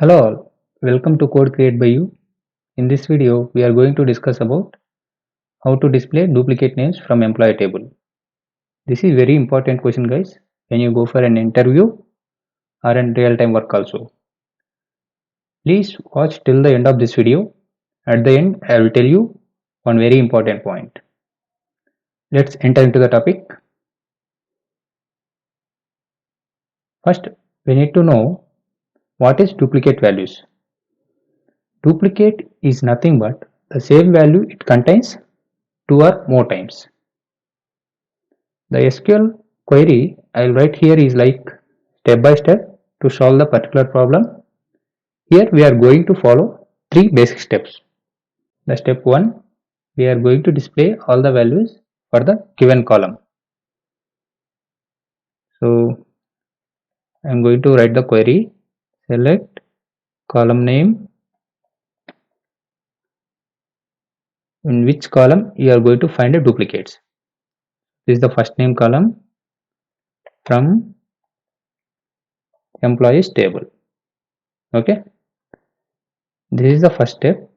Hello all, welcome to Code Create by You. In this video, we are going to discuss about how to display duplicate names from employee table. This is very important question guys when you go for an interview or in real-time work also. Please watch till the end of this video. At the end, I will tell you one very important point. Let's enter into the topic. First, we need to know what is duplicate values. Duplicate is nothing but the same value it contains two or more times. The SQL query I will write here is like step by step to solve the particular problem. Here we are going to follow three basic steps. The step 1, we are going to display all the values for the given column. So I am going to write the query, select column name, in which column you are going to find the duplicates. This is the first name column from employees table. Okay, this is the first step.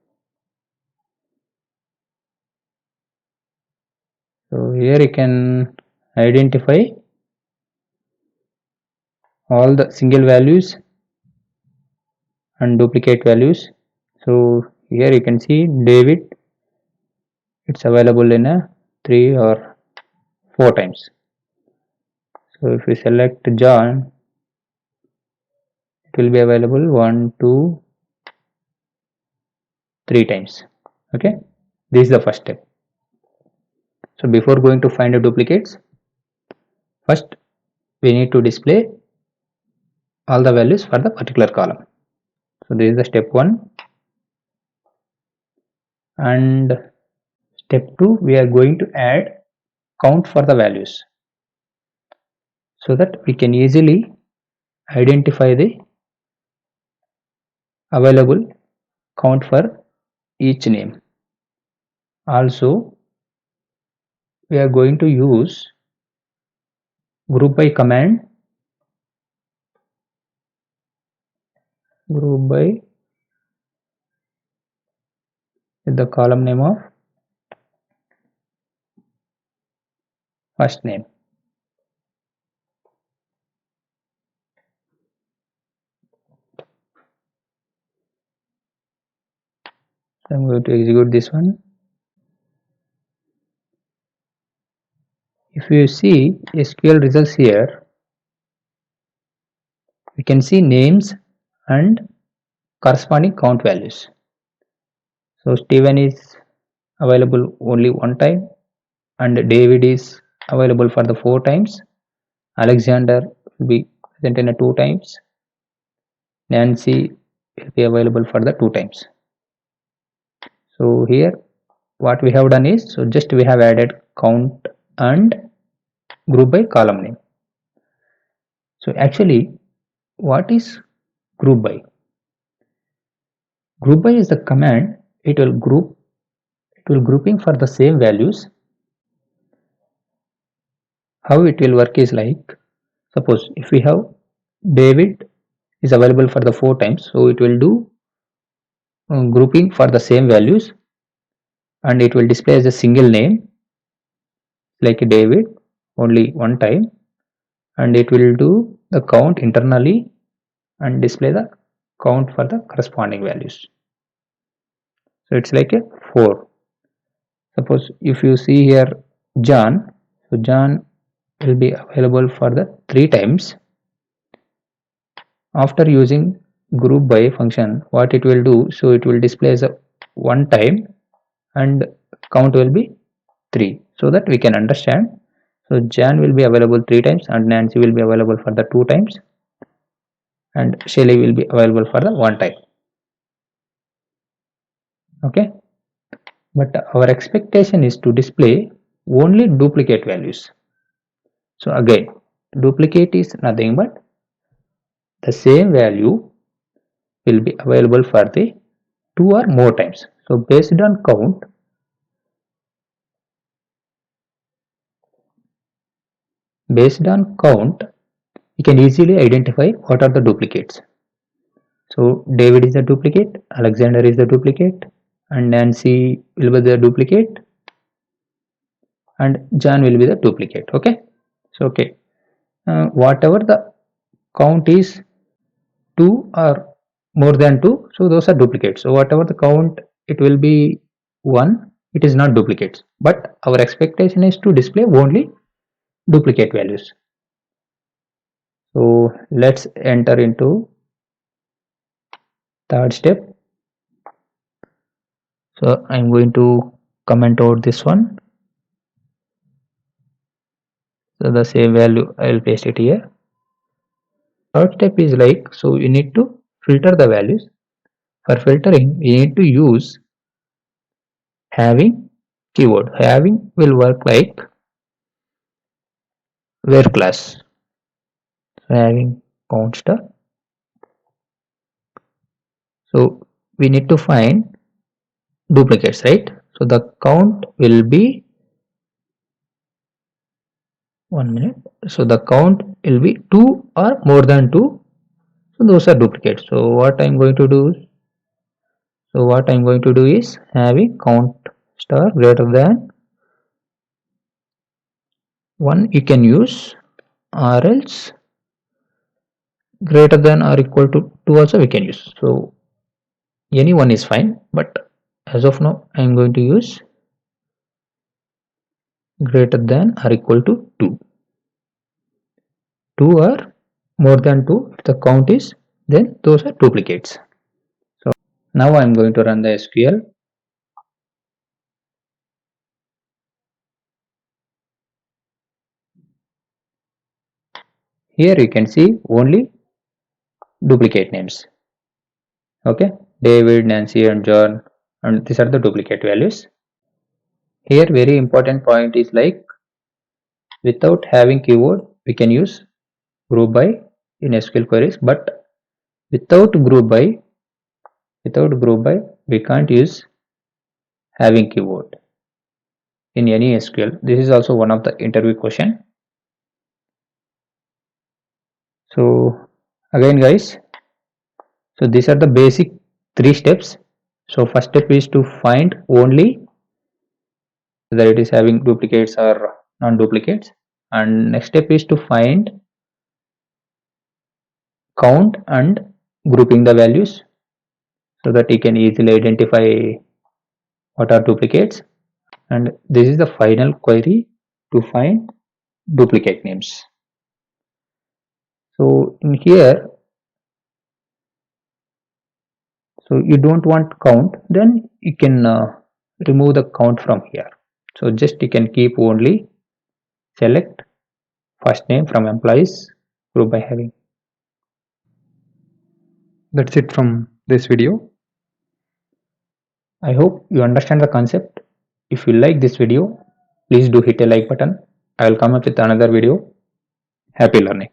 So here you can identify all the single values and duplicate values. So here you can see David, it's available in a 3 or 4 times. So if we select John, it will be available 1, 2, 3 times. Okay, this is the first step. So before going to find the duplicates, first we need to display all the values for the particular column. So this is the step 1, and step 2, we are going to add count for the values so that we can easily identify the available count for each name. Also, we are going to use group by command, group by with the column name of first name. So I'm going to execute this one. If you see SQL results here, we can see names and corresponding count values. So Stephen is available only 1 time, and David is available for the 4 times. Alexander will be present in a 2 times. Nancy will be available for the 2 times. So here what we have done is, so just we have added count and group by column name. So actually, what is group by? Group by is the command. It will grouping for the same values. How it will work is like, suppose if we have David is available for the 4 times, so it will do grouping for the same values, and it will display as a single name like David only 1 time, and it will do the count internally and display the count for the corresponding values. So it's like a 4. Suppose if you see here John, so John will be available for the 3 times. After using group by function, what it will do, so it will display as a 1 time and count will be 3, so that we can understand. So Jan will be available 3 times and Nancy will be available for the 2 times and Shelly will be available for the 1 time. Okay, but our expectation is to display only duplicate values. So again, duplicate is nothing but the same value will be available for the 2 or more times. So based on count, we can easily identify what are the duplicates. So David is a duplicate, Alexander is the duplicate, and Nancy will be the duplicate, and John will be the duplicate. Okay. So okay, whatever the count is 2 or more than 2, so those are duplicates. So whatever the count, it will be 1, it is not duplicates, but our expectation is to display only duplicate values. So let's enter into third step. So I'm going to comment out this one. So the same value I will paste it here. Third step is like, so you need to filter the values. For filtering, you need to use having keyword. Having will work like where class. So having count star. So we need to find duplicates, right? So the count will be 1 minute. So the count will be 2 or more than 2. So those are duplicates. So what I'm going to do is having count star greater than 1 you can use, or else greater than or equal to 2 also we can use. So any one is fine, but as of now I am going to use greater than or equal to 2. 2 or more than 2, if the count is, then those are duplicates. So now I am going to run the SQL. Here you can see only duplicate names. Okay, David, Nancy and John, and these are the duplicate values. Here very important point is like, without having keyword we can use group by in SQL queries, but without group by we can't use having keyword in any SQL. This is also one of the interview question. So again guys, so these are the basic 3 steps. So first step is to find only whether it is having duplicates or non-duplicates, and next step is to find count and grouping the values so that you can easily identify what are duplicates, and this is the final query to find duplicate names. So in here, so you don't want count, then you can remove the count from here. So just you can keep only select first name from employees group by having. That's it from this video. I hope you understand the concept. If you like this video, please do hit a like button. I will come up with another video. Happy learning.